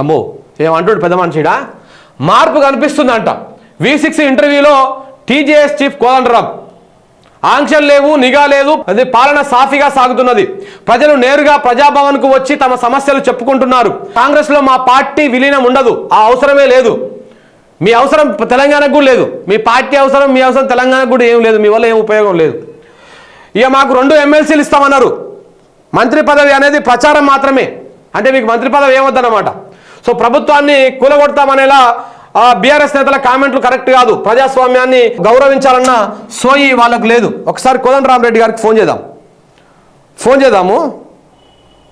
అమ్మో ఏమంటాడు పెద్ద మనిషిడా? మార్పు కనిపిస్తుందంట. V6 ఇంటర్వ్యూలో TJS చీఫ్ కోదండరాం. ఆంక్షలు లేవు, నిఘా లేదు, అది పాలన సాఫీగా సాగుతున్నది. ప్రజలు నేరుగా ప్రజాభవన్కు వచ్చి తమ సమస్యలు చెప్పుకుంటున్నారు. కాంగ్రెస్లో మా పార్టీ విలీనం ఉండదు, ఆ అవసరమే లేదు. మీ అవసరం తెలంగాణకు కూడా లేదు. మీ పార్టీ అవసరం, మీ అవసరం తెలంగాణకు కూడా ఏం లేదు. మీ వల్ల ఏం ఉపయోగం లేదు. ఇక మాకు 2 ఎమ్మెల్సీలు ఇస్తామన్నారు. మంత్రి పదవి అనేది ప్రచారం మాత్రమే. అంటే మీకు మంత్రి పదవి ఏమొద్దన్నమాట. సో ప్రభుత్వాన్ని కూలగొడతామనేలా బీఆర్ఎస్ నేతల కామెంట్లు కరెక్ట్ కాదు. ప్రజాస్వామ్యాన్ని గౌరవించాలన్న సోయి వాళ్ళకు లేదు. ఒకసారి కోదండరామరెడ్డి గారికి ఫోన్ చేద్దాము.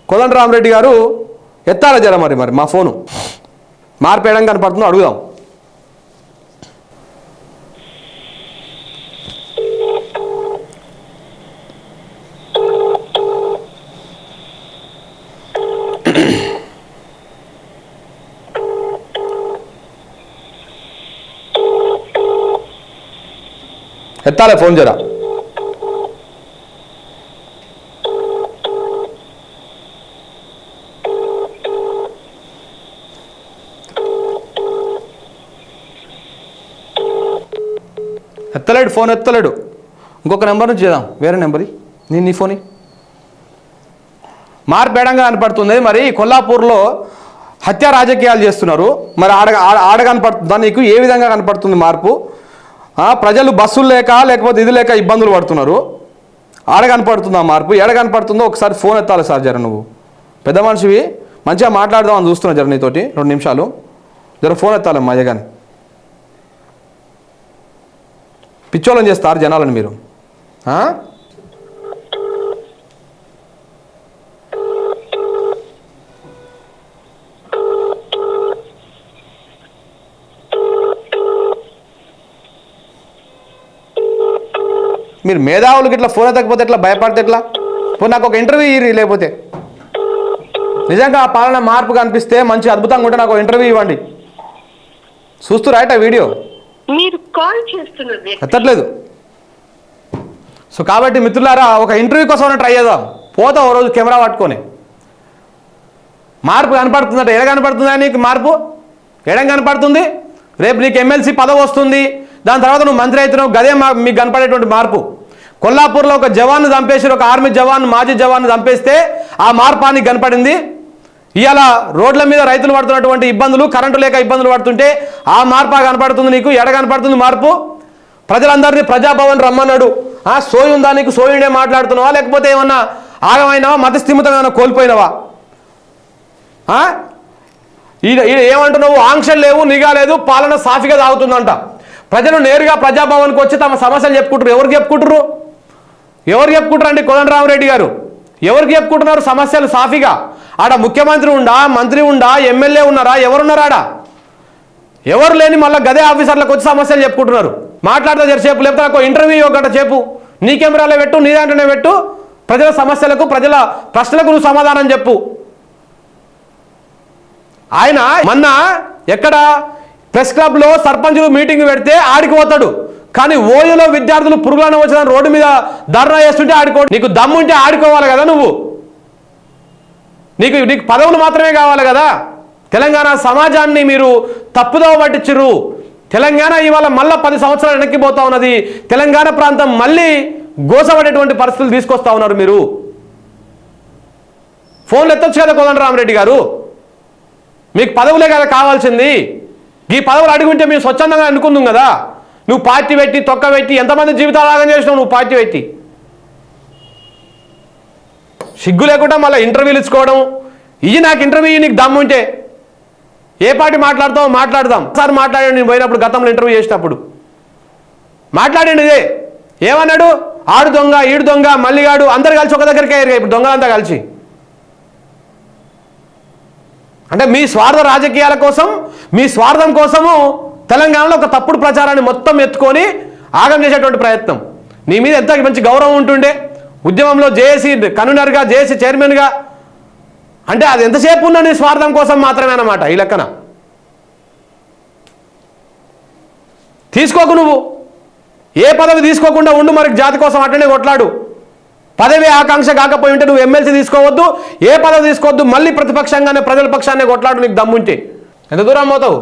కోదండరామరెడ్డి గారు ఎత్తాల జర మరి మా ఫోను మార్పు ఏడం కనపడుతుందో అడుగుదాం. ఎత్తాలే ఫోన్ జరా. ఫోన్ ఎత్తలేడు. ఇంకొక నెంబర్ నుంచి చేద్దాం, వేరే నెంబర్ నీ ఫోన్. మార్పేడంగా కనపడుతుంది. మరి కొల్లాపూర్లో హత్య రాజకీయాలు చేస్తున్నారు. మరి ఆడ కనపడుతుందా నీకు? ఏ విధంగా కనపడుతుంది మార్పు? ప్రజలు బస్సులు లేకపోతే ఇది లేక ఇబ్బందులు పడుతున్నారు. ఆడ కనపడుతుందా మార్పు? ఏడ కనపడుతుందో ఒకసారి ఫోన్ ఎత్తాలి సార్ జర. నువ్వు పెద్ద మనిషివి, మంచిగా మాట్లాడదామని చూస్తున్నా జర నీతోటి 2 నిమిషాలు. జర ఫోన్ ఎత్తాలమ్మా అయ్యగాని. పిచ్చోళ్ళని చేస్తారు జనాలను మీరు. మీరు మేధావులకి ఇట్లా ఫోన్ ఎత్తకపోతే ఎట్లా, భయపడితే ఎట్లా? ఇప్పుడు నాకు ఒక ఇంటర్వ్యూ ఇవ్వరు. లేకపోతే నిజంగా ఆ పాలన మార్పు కనిపిస్తే మంచి అద్భుతంగా ఉంటే నాకు ఒక ఇంటర్వ్యూ ఇవ్వండి. చూస్తూ రైట్ ఆ వీడియో ఎత్తట్లేదు. సో కాబట్టి మిత్రులారా, ఒక ఇంటర్వ్యూ కోసం ట్రై చేద్దాం. పోతా ఓ రోజు కెమెరా పట్టుకొని. మార్పు కనపడుతుందట. ఎడ కనపడుతుందా నీకు మార్పు? ఎడం కనపడుతుంది. రేపు నీకు ఎమ్మెల్సీ పదవి వస్తుంది, దాని తర్వాత నువ్వు మంత్రి అవుతున్నావు. గదే మీకు కనపడేటువంటి మార్పు. కొల్లాపూర్లో ఒక జవాన్ను చంపేసి, ఒక ఆర్మీ జవాన్, మాజీ జవాన్ను చంపేస్తే ఆ మార్పానికి కనపడింది. ఇవాళ రోడ్ల మీద రైతులు పడుతున్నటువంటి ఇబ్బందులు, కరెంటు లేక ఇబ్బందులు పడుతుంటే ఆ మార్పా కనపడుతుంది నీకు. ఎడ కనపడుతుంది మార్పు? ప్రజలందరినీ ప్రజాభవన్ రమ్మన్నాడు. సోయి ఉందా నీకు? సోయుడే మాట్లాడుతున్నావా? లేకపోతే ఏమన్నా ఆగమైనవా? మతస్థిమితం ఏమన్నా కోల్పోయినవా? ఈడ ఏమంటున్నావు? ఆంక్షలు లేవు, నిఘా లేదు, పాలన సాఫీగా సాగుతుందంట. ప్రజలు నేరుగా ప్రజాభవన్కి వచ్చి తమ సమస్యలు చెప్పుకుంటారు. ఎవరికి చెప్పుకుంటారు అండి? కోదండరామరెడ్డి గారు ఎవరికి చెప్పుకుంటున్నారు సమస్యలు సాఫీగా? ఆడ ముఖ్యమంత్రి ఉండా, మంత్రి ఉండా, ఎమ్మెల్యే ఉన్నారా? ఎవరున్నారా ఆడ? ఎవరు లేని మళ్ళీ గదే ఆఫీసర్లకు వచ్చి సమస్యలు చెప్పుకుంటున్నారు. మాట్లాడితే జరిసేపు, లేకపోతే నాకు ఇంటర్వ్యూ ఒకట చెప్పు, నీ కెమెరాలో పెట్టు, నీ దాంట్లోనే పెట్టు. ప్రజల సమస్యలకు, ప్రజల ప్రశ్నలకు నువ్వు సమాధానం చెప్పు. ఆయన మొన్న ఎక్కడ ప్రెస్ క్లబ్లో సర్పంచులు మీటింగ్ పెడితే ఆడికి పోతాడు. కానీ ఓయూలో విద్యార్థులు పురుగులను వచ్చిన రోడ్డు మీద ధర్నా చేస్తుంటే నీకు దమ్ముంటే ఆడుకోవాలి కదా నువ్వు. నీకు పదవులు మాత్రమే కావాలి కదా. తెలంగాణ సమాజాన్ని మీరు తప్పుదోవ పట్టించరు. తెలంగాణ ఇవాళ మళ్ళీ 10 సంవత్సరాలు వెనక్కిపోతా ఉన్నది. తెలంగాణ ప్రాంతం మళ్ళీ గోసపడేటువంటి పరిస్థితులు తీసుకొస్తా ఉన్నారు మీరు. ఫోన్లు ఎత్తొచ్చు కదా కోదండరామరెడ్డి గారు. మీకు పదవులే కదా కావాల్సింది. ఈ పదవులు అడుగుంటే మేము స్వచ్ఛందంగా అనుకుందాం కదా. నువ్వు పార్టీ పెట్టి, తొక్క పెట్టి, ఎంతమంది జీవితాలు ఆగం చేసినావు నువ్వు పార్టీ పెట్టి. సిగ్గు లేకుండా మళ్ళీ ఇంటర్వ్యూలు ఇచ్చుకోవడం. ఇది నాకు ఇంటర్వ్యూ, నీకు దమ్ము ఉంటే ఏ పార్టీ మాట్లాడతావు మాట్లాడదాం. సార్ మాట్లాడండి. నేను పోయినప్పుడు గతంలో ఇంటర్వ్యూ చేసినప్పుడు మాట్లాడండి. ఇదే ఏమన్నాడు? ఆడు దొంగ, ఈడు దొంగ, మల్లిగాడు అందరు కలిసి ఒక దగ్గరికి అయ్యారు. ఇప్పుడు దొంగలంతా కలిసి అంటే మీ స్వార్థ రాజకీయాల కోసం, మీ స్వార్థం కోసము తెలంగాణలో ఒక తప్పుడు ప్రచారాన్ని మొత్తం ఎత్తుకొని ఆగం చేసేటువంటి ప్రయత్నం. నీ మీద ఎంత మంచి గౌరవం ఉంటుండే. ఉద్యమంలో జేఏసీ కన్వీనర్గా, జేఏసీ చైర్మన్గా, అంటే అది ఎంతసేపు ఉన్నా నీ స్వార్థం కోసం మాత్రమే అన్నమాట. ఈ లెక్కన తీసుకోకు నువ్వు. ఏ పదవి తీసుకోకుండా ఉండు, మరి జాతి కోసం అట్లనే కొట్లాడు. పదవి ఆకాంక్ష కాకపోయి ఉంటే నువ్వు ఎమ్మెల్సీ తీసుకోవద్దు, ఏ పదవి తీసుకోవద్దు, మళ్ళీ ప్రతిపక్షంగానే ప్రజల పక్షాన్ని కొట్లాడు. నీకు దమ్ముంటే ఎంత దూరం పోతావు?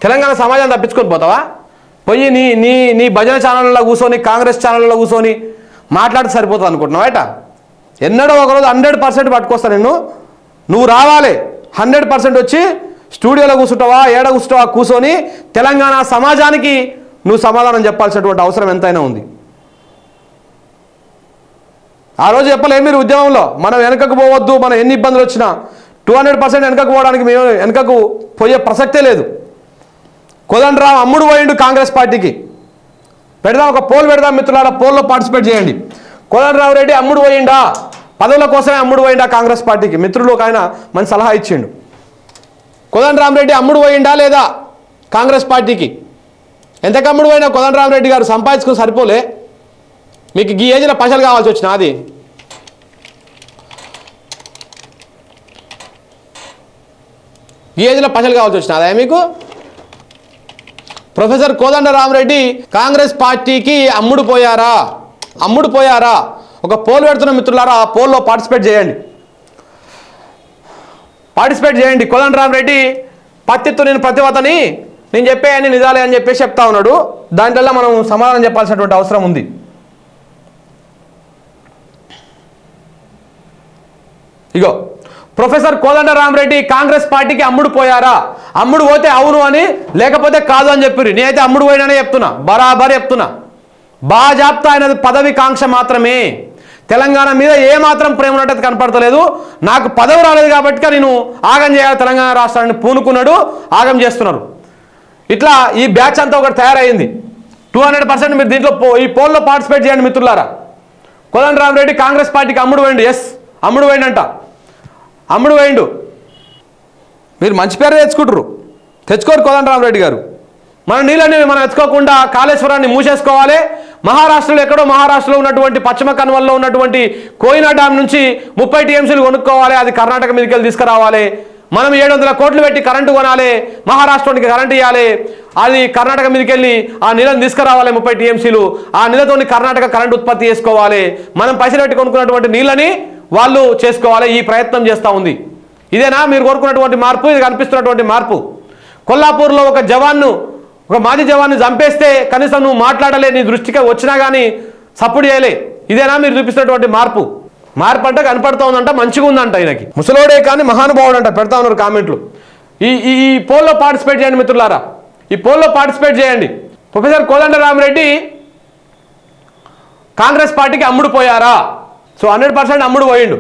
తెలంగాణ సమాజాన్ని తప్పించుకొని పోతావా? పోయి నీ నీ నీ భజన ఛానళ్ళలో కూర్చొని, కాంగ్రెస్ ఛానళ్ళలో కూర్చొని మాట్లాడితే సరిపోతుంది అనుకుంటున్నావు ఏట? ఎన్నడో ఒకరోజు 100% పట్టుకొస్తా నిన్ను. నువ్వు రావాలి 100% వచ్చి స్టూడియోలో కూర్చుంటావా, ఏడ కూర్చుంటావా, కూర్చొని తెలంగాణ సమాజానికి నువ్వు సమాధానం చెప్పాల్సినటువంటి అవసరం ఎంతైనా ఉంది. ఆ రోజు చెప్పలే మీరు ఉద్యమంలో మనం వెనకకు పోవద్దు, మనం ఎన్ని ఇబ్బందులు వచ్చినా 200% వెనకకు పోవడానికి మేము వెనకకు పోయే ప్రసక్తే లేదు. కోదండరాం అమ్ముడు పోయిండు కాంగ్రెస్ పార్టీకి. పెడదాం, ఒక పోల్ పెడదాం మిత్రులారా, పోల్లో పార్టిసిపేట్ చేయండి. కోదండరాం రెడ్డి అమ్ముడు పోయిండా, పదవుల కోసమే అమ్ముడు పోయిండా కాంగ్రెస్ పార్టీకి? మిత్రులు ఒక ఆయన మంచి సలహా ఇచ్చిండు. కోదండరాం రెడ్డి అమ్ముడు పోయిండా లేదా కాంగ్రెస్ పార్టీకి? ఎంతకు అమ్ముడు పోయినా కోదండరాం రెడ్డి గారు సంపాదించుకుని సరిపోలే? మీకు ఈ ఏజ్లో పైసలు కావాల్సి వచ్చిన అది ఈ ఏజ్లో పైసలు కావాల్సి వచ్చిన అదే మీకు? ప్రొఫెసర్ కోదండరామరెడ్డి కాంగ్రెస్ పార్టీకి అమ్ముడు పోయారా? ఒక పోల్ పెడుతున్న మిత్రులారా, ఆ పోల్లో పార్టిసిపేట్ చేయండి. కోదండరామరెడ్డి పత్తిత్తు నేను ప్రతివతని, నేను చెప్పేయని నిజాలే అని చెప్పేసి చెప్తా ఉన్నాడు. దాంట్లో మనం సమాధానం చెప్పాల్సినటువంటి అవసరం ఉంది. ఇగో, ప్రొఫెసర్ కోదండరామరెడ్డి కాంగ్రెస్ పార్టీకి అమ్ముడు పోయారా? అమ్ముడు పోతే అవును అని, లేకపోతే కాదు అని చెప్పిర్రు. నేనైతే అమ్ముడు పోయినానే చెప్తున్నా, బరాబర్ చెప్తున్నా. బాజాప్తా అయినది పదవి కాంక్ష మాత్రమే. తెలంగాణ మీద ఏ మాత్రం ప్రేమ ఉన్నట్టు కనపడతలేదు. నాకు పదవి రాలేదు కాబట్టి నేను ఆగం చేయాలి తెలంగాణ రాష్ట్రాన్ని పూనుకున్నాడు, ఆగం చేస్తున్నారు. ఇట్లా ఈ బ్యాచ్ అంతా ఒకటి తయారైంది. 200% మీరు దీంట్లో ఈ పోల్లో పార్టిసిపేట్ చేయండి మిత్రులారా. కోదండరామరెడ్డి కాంగ్రెస్ పార్టీకి అమ్ముడు పోయిండు. ఎస్, అమ్ముడు పోయిండంట. అమ్ముడు పోయిండు. మీరు మంచి పేరు తెచ్చుకోరు కోదండరామరెడ్డి గారు. మన నీళ్ళని మనం ఎత్తుకోకుండా కాళేశ్వరాన్ని మూసేసుకోవాలి. మహారాష్ట్రలో ఎక్కడో మహారాష్ట్రలో ఉన్నటువంటి పశ్చిమ కనుమల్లో ఉన్నటువంటి కోయినా డ్యామ్ నుంచి 30 TMCలు కొనుక్కోవాలి. అది కర్ణాటక మీదకి వెళ్ళి తీసుకురావాలి. మనం 700 కోట్లు పెట్టి కరెంటు కొనాలి, మహారాష్ట్రానికి కరెంటు ఇవ్వాలి. అది కర్ణాటక మీదకి వెళ్ళి ఆ నీళ్ళని తీసుకురావాలి 30 TMCలు. ఆ నీళ్ళతో కర్ణాటక కరెంటు ఉత్పత్తి చేసుకోవాలి. మనం పైసలు పెట్టి కొనుక్కున్నటువంటి నీళ్ళని వాళ్ళు చేసుకోవాలి. ఈ ప్రయత్నం చేస్తూ ఉంది. ఇదేనా మీరు కోరుకున్నటువంటి మార్పు? ఇది కనిపిస్తున్నటువంటి మార్పు. కొల్లాపూర్లో ఒక మాజీ జవాన్ని చంపేస్తే కనీసం నువ్వు మాట్లాడలే, నీ దృష్టికి వచ్చినా కానీ సపోర్ట్ చేయలే. ఇదేనా మీరు చూపిస్తున్నటువంటి మార్పు? మార్పు అంటే కనపడుతూ ఉందంట, మంచిగా ఉందంట. ఈయనకి ముసలోడే కానీ మహానుభావుడు అంట. పెడతా ఉన్నారు కామెంట్లు. ఈ పోల్లో పార్టిసిపేట్ చేయండి మిత్రులారా, ఈ పోల్లో పార్టిసిపేట్ చేయండి. ప్రొఫెసర్ కోదండరామరెడ్డి కాంగ్రెస్ పార్టీకి అమ్ముడు పోయారా? సో 100% అమ్ముడు పోయిండు.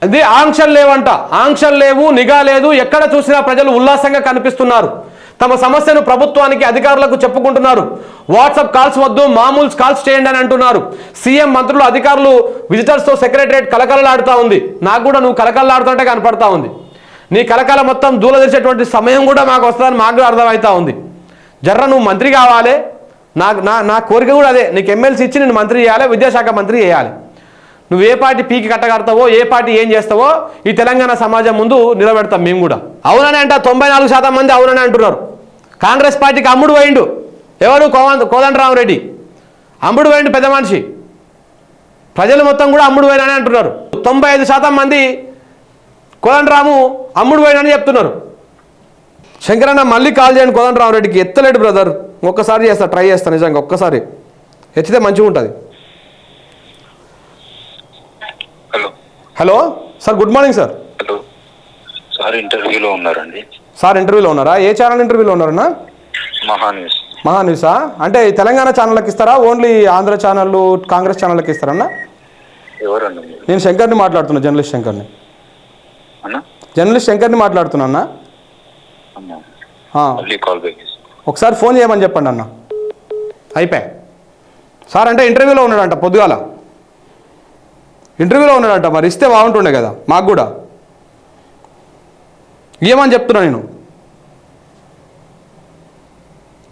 అది ఆంక్షలు లేవంట, ఆంక్షలు లేవు, నిఘా లేదు. ఎక్కడ చూసినా ప్రజలు ఉల్లాసంగా కనిపిస్తున్నారు. తమ సమస్యను ప్రభుత్వానికి, అధికారులకు చెప్పుకుంటున్నారు. వాట్సాప్ కాల్స్ వద్దు, మామూలు కాల్స్ చేయండి అని అంటున్నారు. సీఎం, మంత్రులు, అధికారులు, విజిటర్స్తో సెక్రటరేట్ కలకలలాడుతూ ఉంది. నాకు కూడా నువ్వు కలకలలాడుతుంటే కనపడతా ఉంది. నీ కలకల మొత్తం దూల తెచ్చేటువంటి సమయం కూడా మాకు వస్తుందని మాకు కూడా అర్థమవుతా ఉంది. జర్ర నువ్వు మంత్రి కావాలి. నా కోరిక కూడా అదే. నీకు ఎమ్మెల్సీ ఇచ్చి నేను మంత్రి చేయాలి, విద్యాశాఖ మంత్రి చేయాలి. నువ్వు ఏ పార్టీ పీకి కట్టగడతావో, ఏ పార్టీ ఏం చేస్తావో ఈ తెలంగాణ సమాజం ముందు నిలబెడతాం మేము కూడా. అవునని అంట 94% మంది అవునని అంటున్నారు. కాంగ్రెస్ పార్టీకి అమ్ముడు పోయిండు. ఎవరు? కోదండరామరెడ్డి అమ్ముడు పోయిండు, పెద్ద మనిషి. ప్రజలు మొత్తం కూడా అమ్ముడు పోయినని అంటున్నారు. 95% మంది కోదండరాము అమ్ముడు పోయినని చెప్తున్నారు. శంకరన్న మళ్ళీ కాల్ చేయండి కోదండరామరెడ్డికి. ఎత్తలేడు బ్రదర్, ఒక్కసారి చేస్తా, ట్రై చేస్తా. నిజంగా ఒక్కసారి ఎత్తితే మంచిగా ఉంటుంది. Hello sir, good morning sir. Hello sir, ఇంటర్వ్యూలో ఉన్నారండి. సార్ ఇంటర్వ్యూలో ఉన్నారా? ఏ ఛానల్ ఇంటర్వ్యూలో ఉన్నారన్నా? మహా న్యూసా? అంటే తెలంగాణ ఛానళ్ళకి ఇస్తారా, ఓన్లీ ఆంధ్ర ఛానల్, కాంగ్రెస్ ఛానళ్ళకి ఇస్తారన్నా? ఎవరన్నా? నేను శంకర్ని మాట్లాడుతున్నా, జర్నలిస్ట్ శంకర్ని. జర్నలిస్ట్ శంకర్ని మాట్లాడుతున్నా. ఒకసారి ఫోన్ చేయమని చెప్పండి అన్న. అయిపోయా సార్. అంటే ఇంటర్వ్యూలో ఉన్నాడంట, పొద్దుగాల ఇంటర్వ్యూలో ఉన్నాడంట. మరి ఇస్తే బాగుంటుండే కదా మాకు కూడా. ఏమని చెప్తున్నా నేను.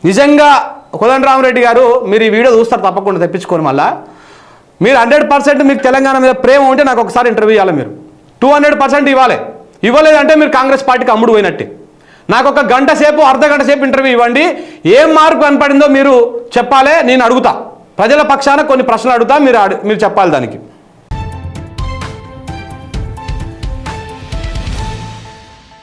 నిజంగా కోదండరామరెడ్డి గారు, మీరు ఈ వీడియో చూస్తారు తప్పకుండా, తెప్పించుకోండి. మళ్ళీ మీరు 100% మీకు తెలంగాణ మీద ప్రేమ ఉంటే నాకు ఒకసారి ఇంటర్వ్యూ ఇవ్వాలి. మీరు 200% ఇవ్వాలి. ఇవ్వలేదంటే మీరు కాంగ్రెస్ పార్టీకి అమ్ముడు పోయినట్టే. నాకు ఒక గంట సేపు, అర్ధగంట సేపు ఇంటర్వ్యూ ఇవ్వండి. ఏం మార్పు కనపడిందో మీరు చెప్పాలి. నేను అడుగుతా, ప్రజల పక్షాన కొన్ని ప్రశ్నలు అడుగుతా, మీరు చెప్పాలి దానికి.